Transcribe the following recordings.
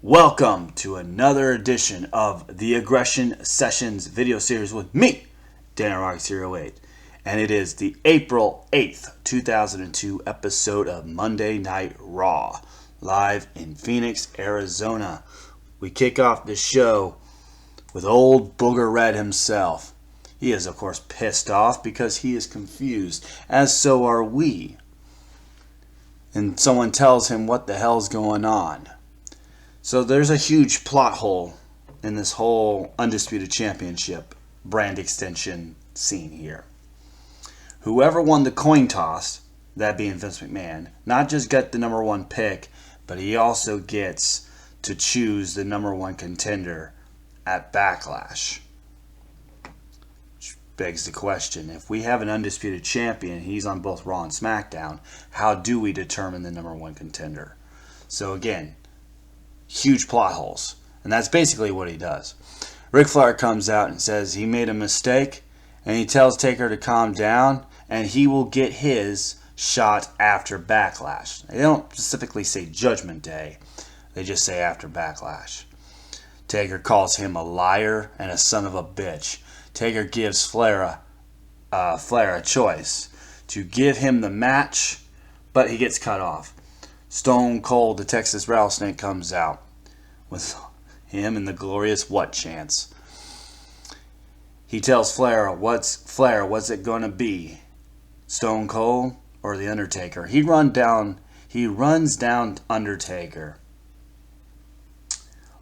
Welcome to another edition of the Aggression Sessions video series with me, DanRox08. And it is the April 8th, 2002 episode of Monday Night Raw, live in Phoenix, Arizona. We kick off the show with old Booger Red himself. He is, of course, pissed off because he is confused, as so are we. And someone tells him what the hell's going on. So there's a huge plot hole in this whole Undisputed Championship brand extension scene here. Whoever won the coin toss, that being Vince McMahon, not just got the number one pick, but he also gets to choose the number one contender at Backlash. Which begs the question, if we have an Undisputed Champion, he's on both Raw and SmackDown, how do we determine the number one contender? So again, huge plot holes. And that's basically what he does. Ric Flair comes out and says he made a mistake, and he tells Taker to calm down, and he will get his shot after Backlash. They don't specifically say Judgment Day. They just say after Backlash. Taker calls him a liar and a son of a bitch. Taker gives Flair a choice to give him the match, but he gets cut off. Stone Cold, the Texas Rattlesnake, comes out with him and the glorious what chance. He tells Flair, what's it gonna be? Stone Cold or the Undertaker? He runs down Undertaker.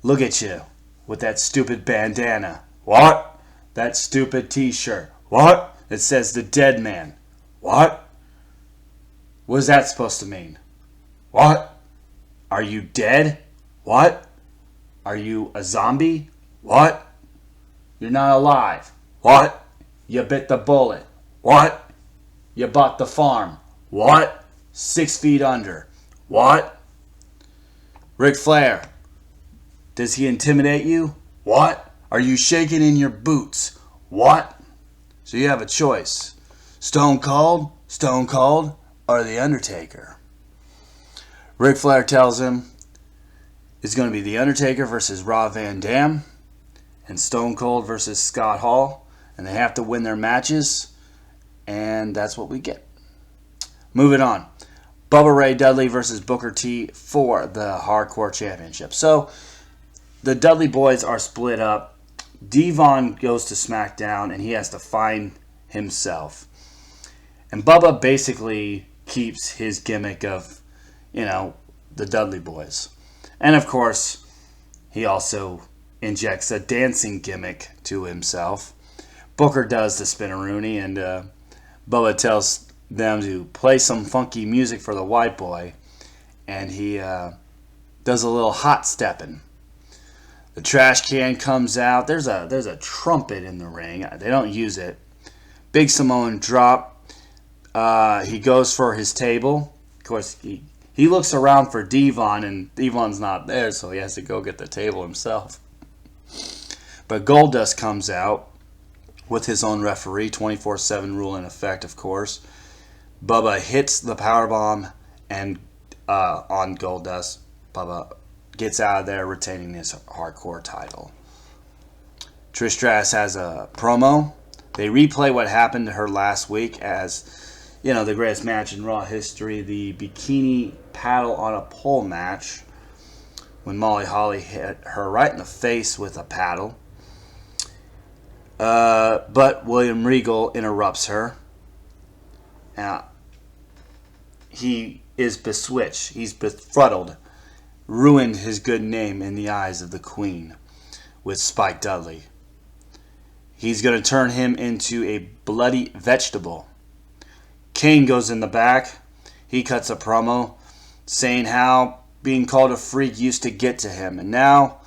Look at you with that stupid bandana. What? That stupid t-shirt. What? It says the dead man. What? What is that supposed to mean? What? Are you dead? What? Are you a zombie? What? You're not alive. What? You bit the bullet. What? You bought the farm. What? 6 feet under. What? Ric Flair, does he intimidate you? What? Are you shaking in your boots? What? So you have a choice. Stone Cold, or the Undertaker. Ric Flair tells him it's going to be The Undertaker versus Rob Van Dam and Stone Cold versus Scott Hall, and they have to win their matches, and that's what we get. Moving on. Bubba Ray Dudley versus Booker T for the Hardcore Championship. So the Dudley boys are split up. Devon goes to SmackDown, and he has to find himself. And Bubba basically keeps his gimmick of the Dudley boys. And of course, he also injects a dancing gimmick to himself. Booker does the spinneroonie, and Bubba tells them to play some funky music for the white boy, and he does a little hot stepping. The trash can comes out. There's a trumpet in the ring. They don't use it. Big Samoan drop. He goes for his table. Of course, he looks around for Devon, and Devon's not there, so he has to go get the table himself. But Goldust comes out with his own referee, 24/7 rule in effect, of course. Bubba hits the powerbomb and on Goldust. Bubba gets out of there, retaining his hardcore title. Trish Stratus has a promo. They replay what happened to her last week as the greatest match in Raw history, the bikini paddle on a pole match, when Molly Holly hit her right in the face with a paddle. But William Regal interrupts her. He is beswitched. He's befuddled. Ruined his good name in the eyes of the Queen with Spike Dudley. He's going to turn him into a bloody vegetable. Kane goes in the back. He cuts a promo saying how being called a freak used to get to him. And now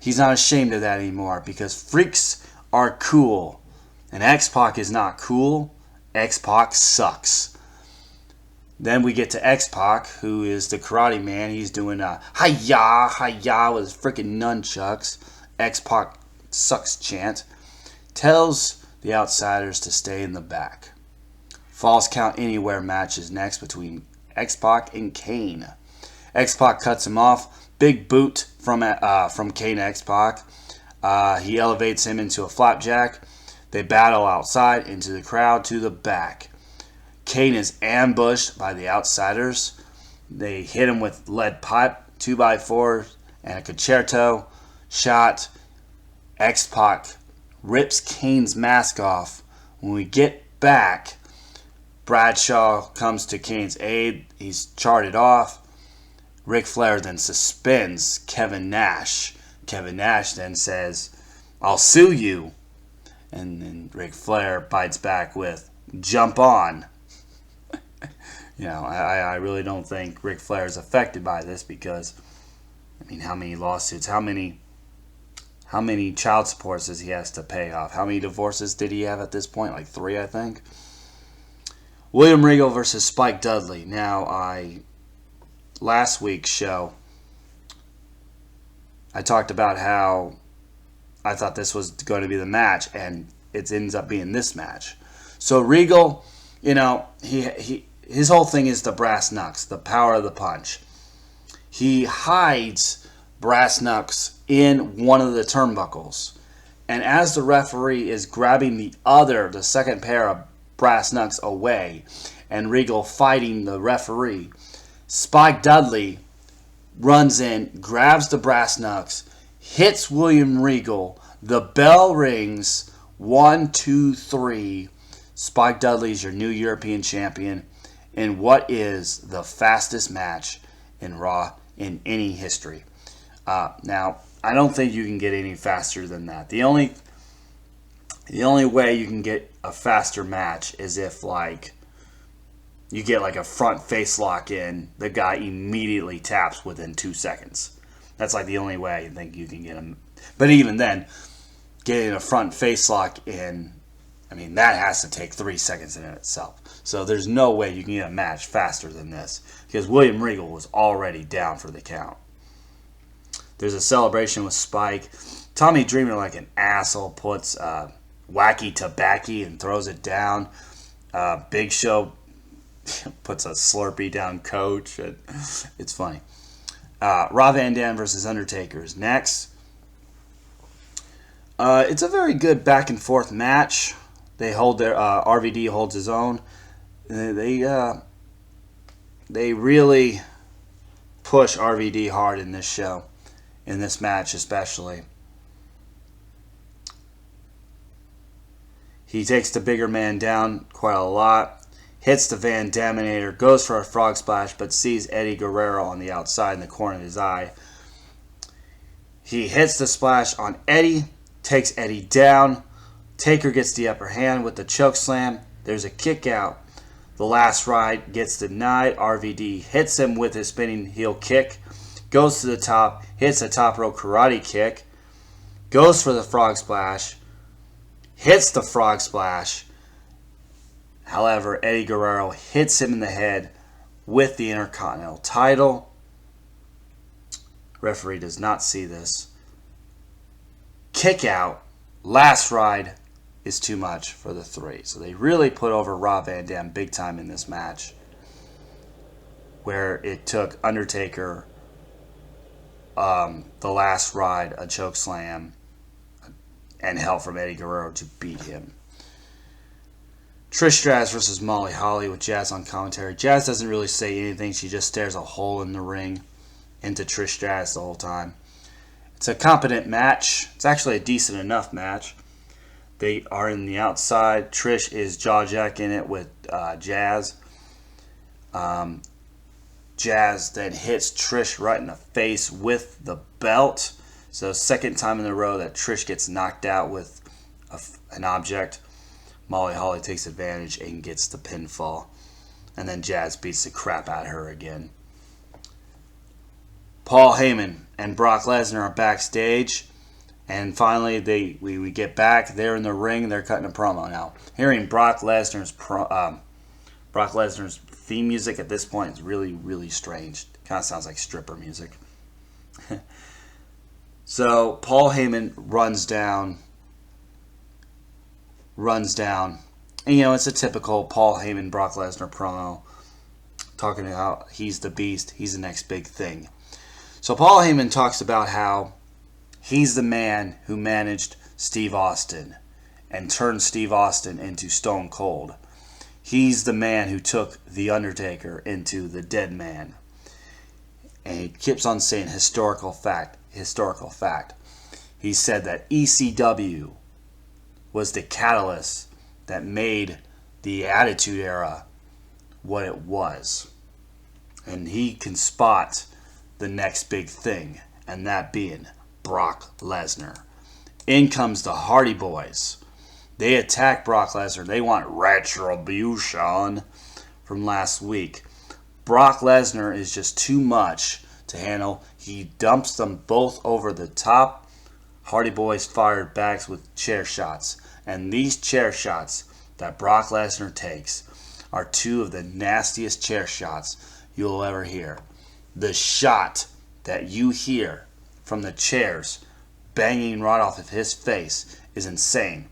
he's not ashamed of that anymore because freaks are cool. And X-Pac is not cool. X-Pac sucks. Then we get to X-Pac, who is the karate man. He's doing a hi-ya, hi-ya with his freaking nunchucks. X-Pac sucks chant. Tells the outsiders to stay in the back. Falls Count Anywhere match is next between X-Pac and Kane. X-Pac cuts him off. Big boot from Kane X-Pac. He elevates him into a flapjack. They battle outside, into the crowd, to the back. Kane is ambushed by the outsiders. They hit him with lead pipe, 2x4, and a concerto shot. X-Pac rips Kane's mask off. When we get back, Bradshaw comes to Kane's aid. He's charted off. Ric Flair then suspends Kevin Nash. Kevin Nash then says, "I'll sue you." And then Ric Flair bites back with, "Jump on." I really don't think Ric Flair is affected by this because, how many lawsuits, how many child supports does he has to pay off? How many divorces did he have at this point? Like 3, I think. William Regal versus Spike Dudley. Now, last week's show, I talked about how I thought this was going to be the match, and it ends up being this match. So Regal, his whole thing is the brass knucks, the power of the punch. He hides brass knucks in one of the turnbuckles, and as the referee is grabbing the second pair of brass knucks away, and Regal fighting the referee, Spike Dudley runs in, grabs the brass knucks, hits William Regal. The bell rings. 1, 2, 3. Spike Dudley's your new European champion in what is the fastest match in Raw in any history. Now, I don't think you can get any faster than that. The only way you can get a faster match is if you get a front face lock in, the guy immediately taps within 2 seconds. That's the only way I think you can get him. But even then, getting a front face lock in, that has to take 3 seconds in itself. So there's no way you can get a match faster than this because William Regal was already down for the count. There's a celebration with Spike. Tommy Dreamer, like an asshole, puts wacky tobacco and throws it down. Big Show puts a Slurpee down Coach. It's funny. Rob Van Dam versus Undertaker is next. It's a very good back and forth match. They hold their RVD holds his own. They really push RVD hard in this show, in this match especially. He takes the bigger man down quite a lot, hits the Van Daminator, goes for a frog splash, but sees Eddie Guerrero on the outside in the corner of his eye. He hits the splash on Eddie, takes Eddie down. Taker gets the upper hand with the choke slam. There's a kick out. The last ride gets denied. RVD hits him with his spinning heel kick. Goes to the top. Hits a top rope karate kick. Goes for the frog splash. Hits the frog splash. However, Eddie Guerrero hits him in the head with the Intercontinental title. Referee does not see this. Kick out. Last ride is too much for the 3. So they really put over Rob Van Dam big time in this match, where it took Undertaker the last ride, a choke slam, and help from Eddie Guerrero to beat him. Trish Stratus versus Molly Holly with Jazz on commentary. Jazz doesn't really say anything. She just stares a hole in the ring into Trish Stratus the whole time. It's a competent match. It's actually a decent enough match. They are in the outside. Trish is jaw-jacking it with Jazz. Jazz then hits Trish right in the face with the belt. So second time in a row that Trish gets knocked out with an object. Molly Holly takes advantage and gets the pinfall. And then Jazz beats the crap out of her again. Paul Heyman and Brock Lesnar are backstage. And finally, we get back. They're in the ring. They're cutting a promo now. Hearing Brock Lesnar's theme music at this point is really, really strange. It kind of sounds like stripper music. So Paul Heyman runs down. And, it's a typical Paul Heyman, Brock Lesnar promo. Talking about how he's the beast. He's the next big thing. So Paul Heyman talks about how he's the man who managed Steve Austin and turned Steve Austin into Stone Cold. He's the man who took The Undertaker into the Dead Man. And he keeps on saying historical fact, historical fact. He said that ECW was the catalyst that made the Attitude Era what it was. And he can spot the next big thing, and that being Brock Lesnar. In comes the Hardy Boys. They attack Brock Lesnar. They want retribution from last week. Brock Lesnar is just too much to handle. He dumps them both over the top. Hardy Boys fired back with chair shots. And these chair shots that Brock Lesnar takes are two of the nastiest chair shots you'll ever hear. The shot that you hear from the chairs banging right off of his face is insane.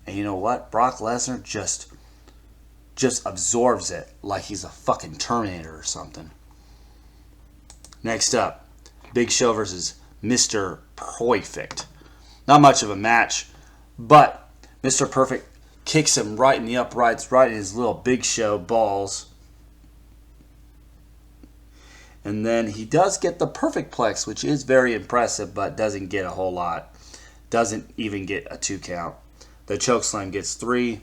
And you know what? Brock Lesnar just absorbs it like he's a fucking Terminator or something. Next up, Big Show versus Mr. Perfect. Not much of a match, but Mr. Perfect kicks him right in the uprights, right in his little Big Show balls. And then he does get the perfect plex, which is very impressive, but doesn't get a whole lot. Doesn't even get a 2 count. The chokeslam gets 3.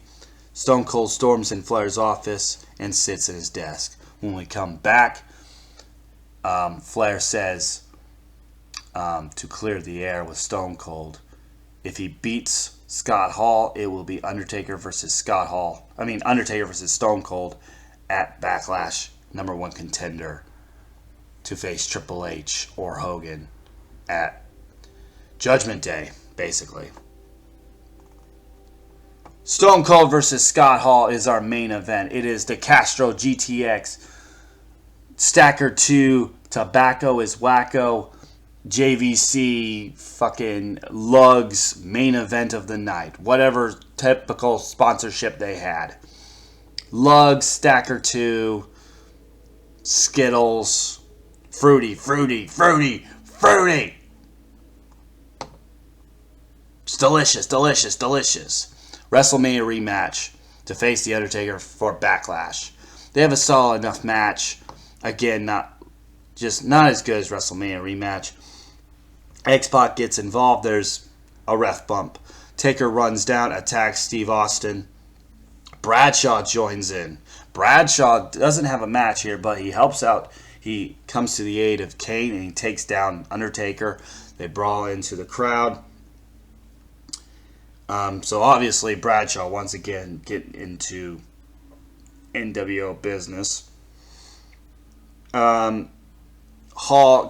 Stone Cold storms in Flair's office and sits at his desk. When we come back, Flair says to clear the air with Stone Cold, if he beats Scott Hall, it will be Undertaker versus Stone Cold at Backlash, #1 contender to face Triple H or Hogan at Judgment Day, basically. Stone Cold versus Scott Hall is our main event. It is the Castro GTX Stacker 2 Tobacco is Wacko JVC fucking Lugs main event of the night. Whatever typical sponsorship they had. Lugs, Stacker 2, Skittles, Fruity. It's delicious. WrestleMania rematch to face The Undertaker for Backlash. They have a solid enough match. Again, not as good as WrestleMania rematch. X-Pac gets involved. There's a ref bump. Taker runs down, attacks Steve Austin. Bradshaw joins in. Bradshaw doesn't have a match here, but he helps out. He comes to the aid of Kane and he takes down Undertaker. They brawl into the crowd. So obviously Bradshaw once again getting into NWO business. Hall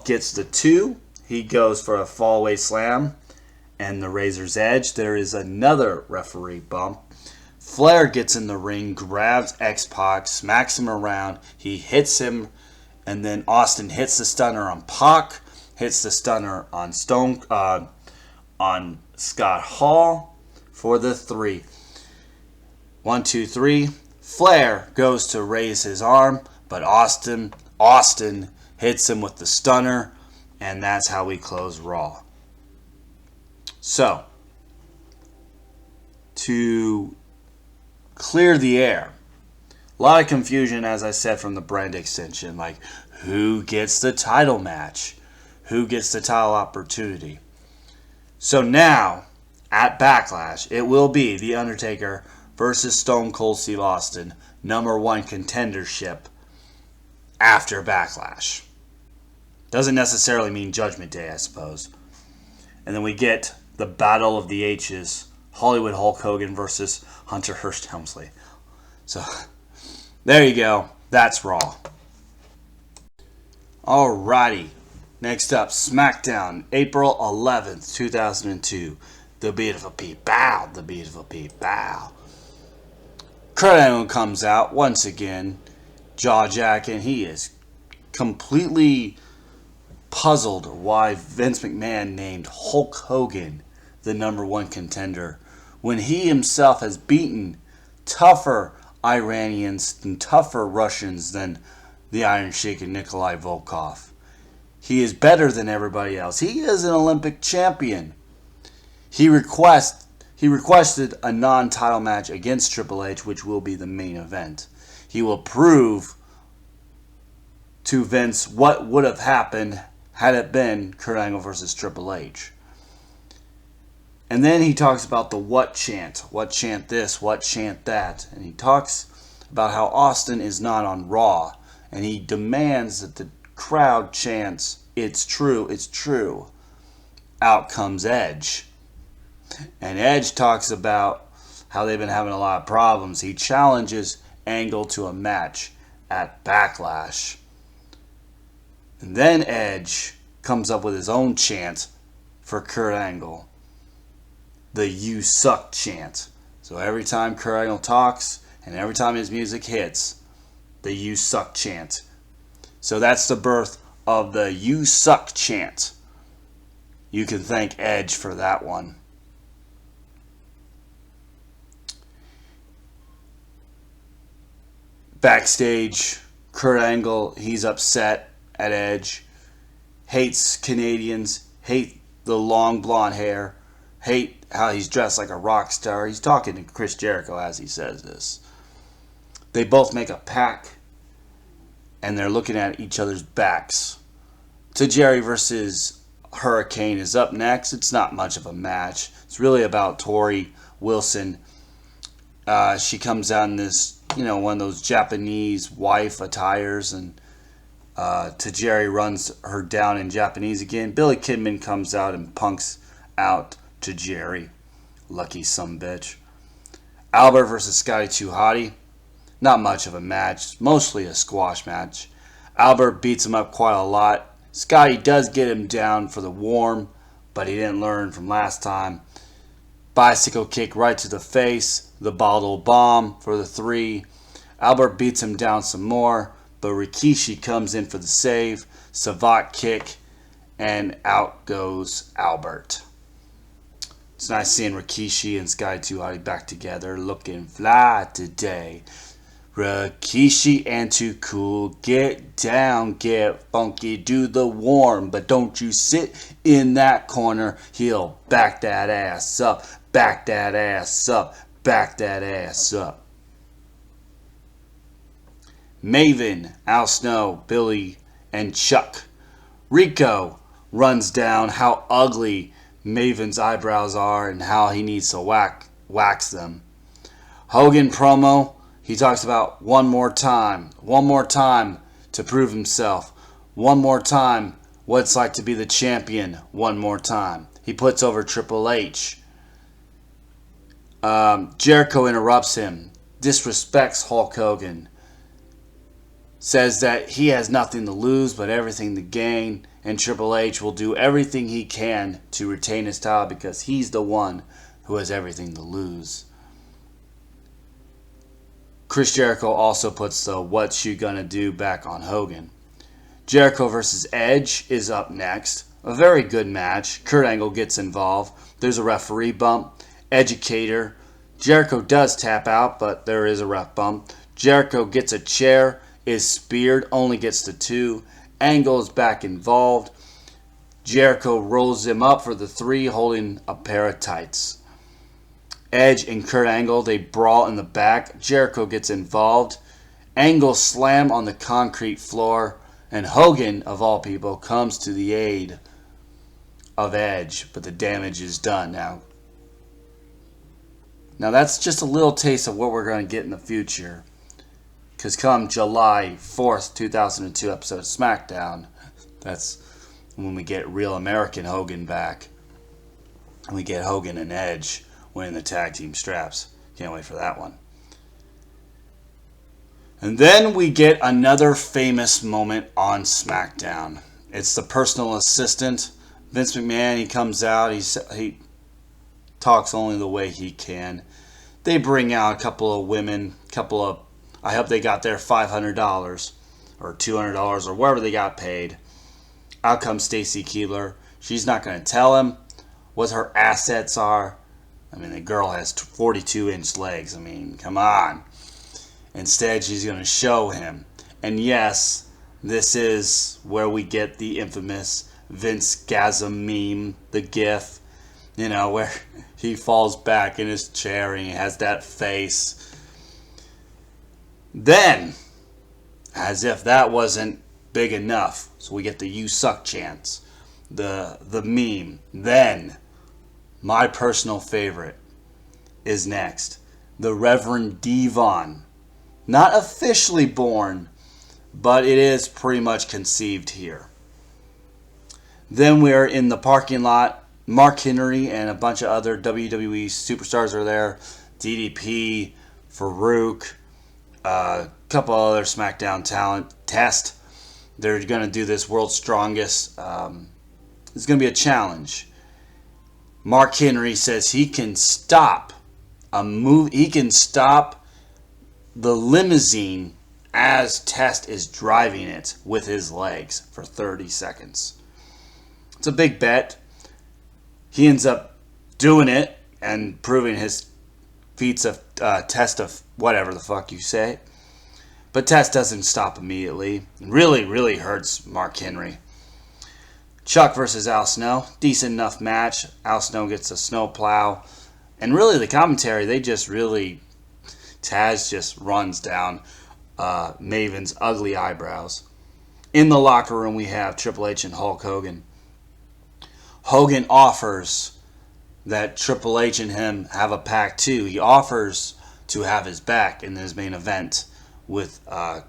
gets the 2. He goes for a fallaway slam and the Razor's Edge. There is another referee bump. Flair gets in the ring, grabs X-Pac, smacks him around. He hits him, and then Austin hits the stunner on Pac, hits the stunner on on Scott Hall for the 3. 1, 2, 3. Flair goes to raise his arm, but Austin hits him with the stunner, and that's how we close Raw. So, to clear the air, a lot of confusion, as I said, from the brand extension, like who gets the title match, who gets the title opportunity. So now, at Backlash, it will be The Undertaker versus Stone Cold Steve Austin, #1 contendership after Backlash. Doesn't necessarily mean Judgment Day, I suppose. And then we get the Battle of the H's, Hollywood Hulk Hogan versus Hunter Hearst Helmsley. So, there you go. That's Raw. Alrighty. Next up, Smackdown, April 11th, 2002. The Beautiful People. Kurt Angle comes out once again, jaw-jacking. He is completely puzzled why Vince McMahon named Hulk Hogan the #1 contender when he himself has beaten tougher Iranians and tougher Russians than the Iron Sheik and Nikolai Volkov. He is better than everybody else. He is an Olympic champion. He requested a non-title match against Triple H, which will be the main event. He will prove to Vince what would have happened had it been Kurt Angle versus Triple H. And then he talks about the what chant. What chant this, what chant that. And he talks about how Austin is not on Raw. And he demands that the crowd chants, "It's true, it's true." Out comes Edge. And Edge talks about how they've been having a lot of problems. He challenges Angle to a match at Backlash. And then Edge comes up with his own chant for Kurt Angle. The "You Suck" chant. So every time Kurt Angle talks and every time his music hits, the "You Suck" chant. So that's the birth of the "You Suck" chant. You can thank Edge for that one. Backstage, Kurt Angle, he's upset at Edge. Hates Canadians. Hate the long blonde hair. Hate how he's dressed like a rock star. He's talking to Chris Jericho as he says this. They both make a pact, and they're looking at each other's backs. Tajiri versus Hurricane is up next. It's not much of a match. It's really about Tori Wilson. She comes out in this, one of those Japanese wife attires, and Tajiri runs her down in Japanese again. Billy Kidman comes out and punks out Tajiri. Lucky sumbitch. Albert versus Scotty 2 Hotty. Not much of a match. Mostly a squash match. Albert beats him up quite a lot. Scotty does get him down for the warm, but he didn't learn from last time. Bicycle kick right to the face. The bottle bomb for the 3. Albert beats him down some more, but Rikishi comes in for the save. Savate kick, and out goes Albert. It's nice seeing Rikishi and Sky 2 Hotty back together, looking fly today. Rikishi and Too Cool, get down, get funky, do the warm, but don't you sit in that corner. He'll back that ass up, back that ass up, back that ass up. Maven, Al Snow, Billy, and Chuck. Rico runs down how ugly Maven's eyebrows are and how he needs to wax them. Hogan promo, he talks about one more time to prove himself, one more time what it's like to be the champion, one more time. He puts over Triple H. Jericho interrupts him, disrespects Hulk Hogan, says that he has nothing to lose but everything to gain, and Triple H will do everything he can to retain his title because he's the one who has everything to lose. Chris Jericho also puts the "what you gonna do" back on Hogan. Jericho versus Edge is up next. A very good match. Kurt Angle gets involved. There's a referee bump. Educator. Jericho does tap out, but there is a ref bump. Jericho gets a chair, is speared, only gets to 2. Angle is back involved. Jericho rolls him up for the 3, holding a pair of tights. Edge and Kurt Angle, they brawl in the back. Jericho gets involved. Angle slam on the concrete floor. And Hogan, of all people, comes to the aid of Edge. But the damage is done now. Now that's just a little taste of what we're going to get in the future. Because come July 4th, 2002 episode of Smackdown, that's when we get real American Hogan back. And we get Hogan and Edge winning the tag team straps. Can't wait for that one. And then we get another famous moment on SmackDown. It's the personal assistant. Vince McMahon, he comes out. He talks only the way he can. They bring out a couple of women, I hope they got their $500 or $200 or wherever they got paid. Out comes Stacy Keibler. She's not going to tell him what her assets are. I mean, the girl has 42-inch legs. I mean, come on. Instead, she's going to show him. And yes, This is where we get the infamous Vince Gasm meme, the gif, where he falls back in his chair and he has that face. Then, as if that wasn't big enough, so we get the "You Suck" chants, the meme. Then, my personal favorite is next. The Reverend Devon. Not officially born, but it is pretty much conceived here. Then we're in the parking lot. Mark Henry and a bunch of other WWE superstars are there. DDP, Farouk, a couple other SmackDown talent. Test. They're going to do this World's Strongest. It's going to be a challenge. Mark Henry says he can stop He can stop the limousine as Test is driving it with his legs for 30 seconds. It's a big bet. He ends up doing it and proving his feats of test of whatever the fuck you say. But Test doesn't stop immediately. It really, really hurts Mark Henry. Chuck versus Al Snow. Decent enough match. Al Snow gets a snow plow. And really the commentary, Taz just runs down Maven's ugly eyebrows. In the locker room we have Triple H and Hulk Hogan. Hogan offers that Triple H and him have a pact too. He offers to have his back in his main event with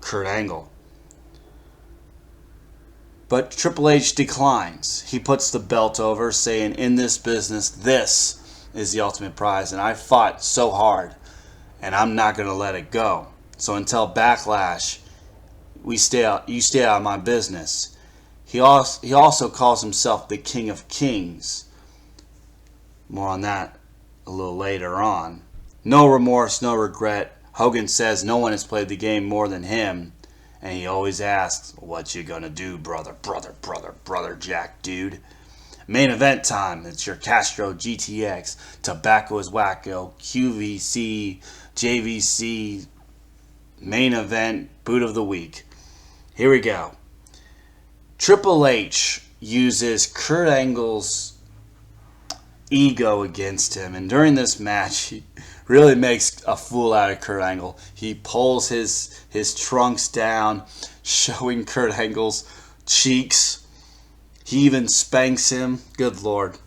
Kurt Angle. But Triple H declines. He puts the belt over, saying, in this business, this is the ultimate prize. And I fought so hard, and I'm not going to let it go. So until Backlash, you stay out of my business. He also calls himself the King of Kings. More on that a little later on. No remorse, no regret. Hogan says no one has played the game more than him. And he always asks, what you gonna do, brother Jack, dude? Main event time. It's your Castro GTX, Tobacco is Wacko, QVC, JVC, main event, boot of the week. Here we go. Triple H uses Kurt Angle's ego against him. And during this match, he really makes a fool out of Kurt Angle. He pulls his trunks down, showing Kurt Angle's cheeks. He even spanks him. Good Lord.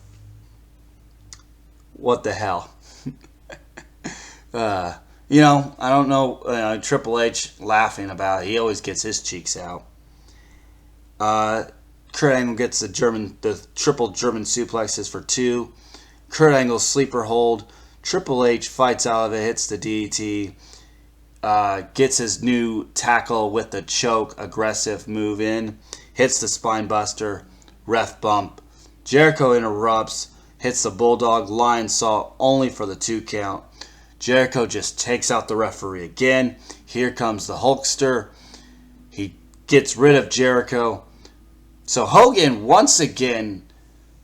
What the hell? I don't know. Triple H laughing about it. He always gets his cheeks out. Kurt Angle gets the triple German suplexes for 2. Kurt Angle's sleeper hold. Triple H fights out of it, hits the DDT, gets his new tackle with the choke, aggressive move in, hits the spine buster, ref bump. Jericho interrupts, hits the Bulldog Lion Saw only for the 2 count. Jericho just takes out the referee again. Here comes the Hulkster. He gets rid of Jericho. So Hogan once again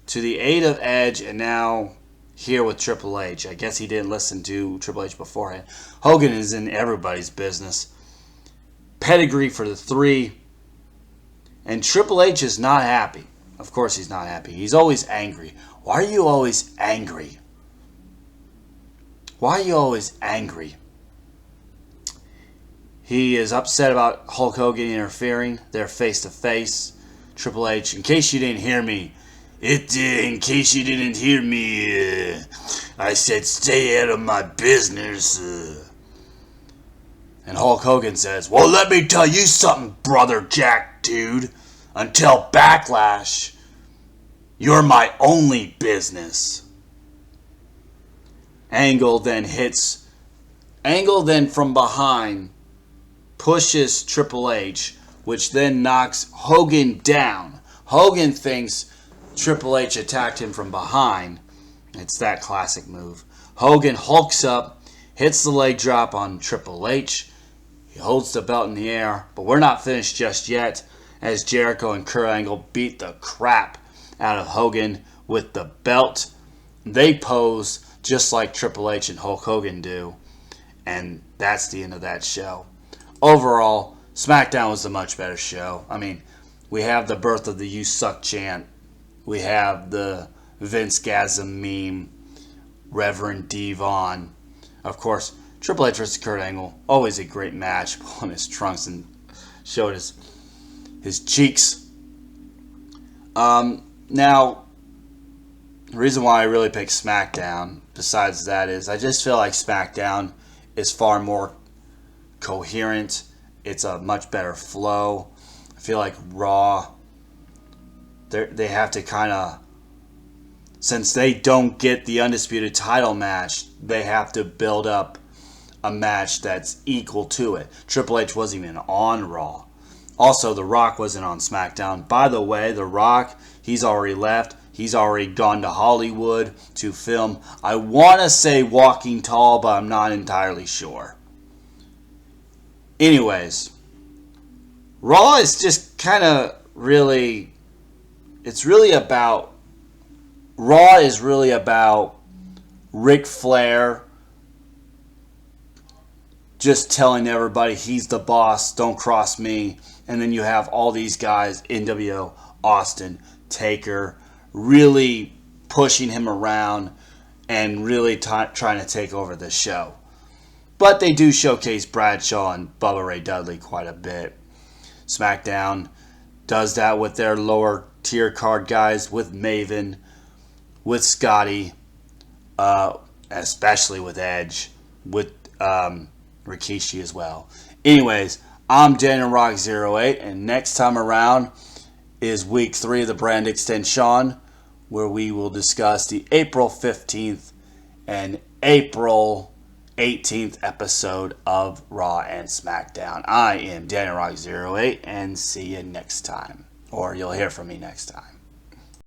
to the aid of Edge, and now here with Triple H. I guess he didn't listen to Triple H beforehand. Hogan is in everybody's business. Pedigree for the 3. And Triple H is not happy. Of course he's not happy. He's always angry. Why are you always angry? Why are you always angry? He is upset about Hulk Hogan interfering. They're face to face. Triple H, in case you didn't hear me, in case you didn't hear me, I said stay out of my business. And Hulk Hogan says, well, let me tell you something, brother Jack, dude. Until Backlash, you're my only business. Angle then from behind pushes Triple H, which then knocks Hogan down. Hogan thinks Triple H attacked him from behind. It's that classic move. Hogan hulks up, hits the leg drop on Triple H. He holds the belt in the air, but we're not finished just yet, as Jericho and Kurt Angle beat the crap out of Hogan with the belt. They pose just like Triple H and Hulk Hogan do, and that's the end of that show. Overall, SmackDown was the much better show. I mean, we have the birth of the "You Suck" chant. We have the Vince Gasm meme. Reverend Devon. Of course, Triple H versus Kurt Angle. Always a great match. Pulling his trunks and showed his cheeks. Now, the reason why I really picked SmackDown, besides that, is I just feel like SmackDown is far more coherent. It's a much better flow. I feel like Raw, they have to kind of, since they don't get the undisputed title match, they have to build up a match that's equal to it. Triple H wasn't even on Raw. Also, The Rock wasn't on SmackDown. By the way, The Rock, he's already left. He's already gone to Hollywood to film, I want to say Walking Tall, but I'm not entirely sure. Anyways, Raw is just kind of really, Raw is really about Ric Flair just telling everybody he's the boss, don't cross me. And then you have all these guys, NWO, Austin, Taker, really pushing him around and really trying to take over the show. But they do showcase Bradshaw and Bubba Ray Dudley quite a bit. SmackDown does that with their lower tier card guys, with Maven, with Scotty, especially with Edge, with Rikishi as well. Anyways, I'm Daniel Rock 08, and next time around is week 3 of the brand extension, where we will discuss the April 15th and April 18th episode of Raw and SmackDown. I am Daniel Rock 08, and see you next time. Or you'll hear from me next time.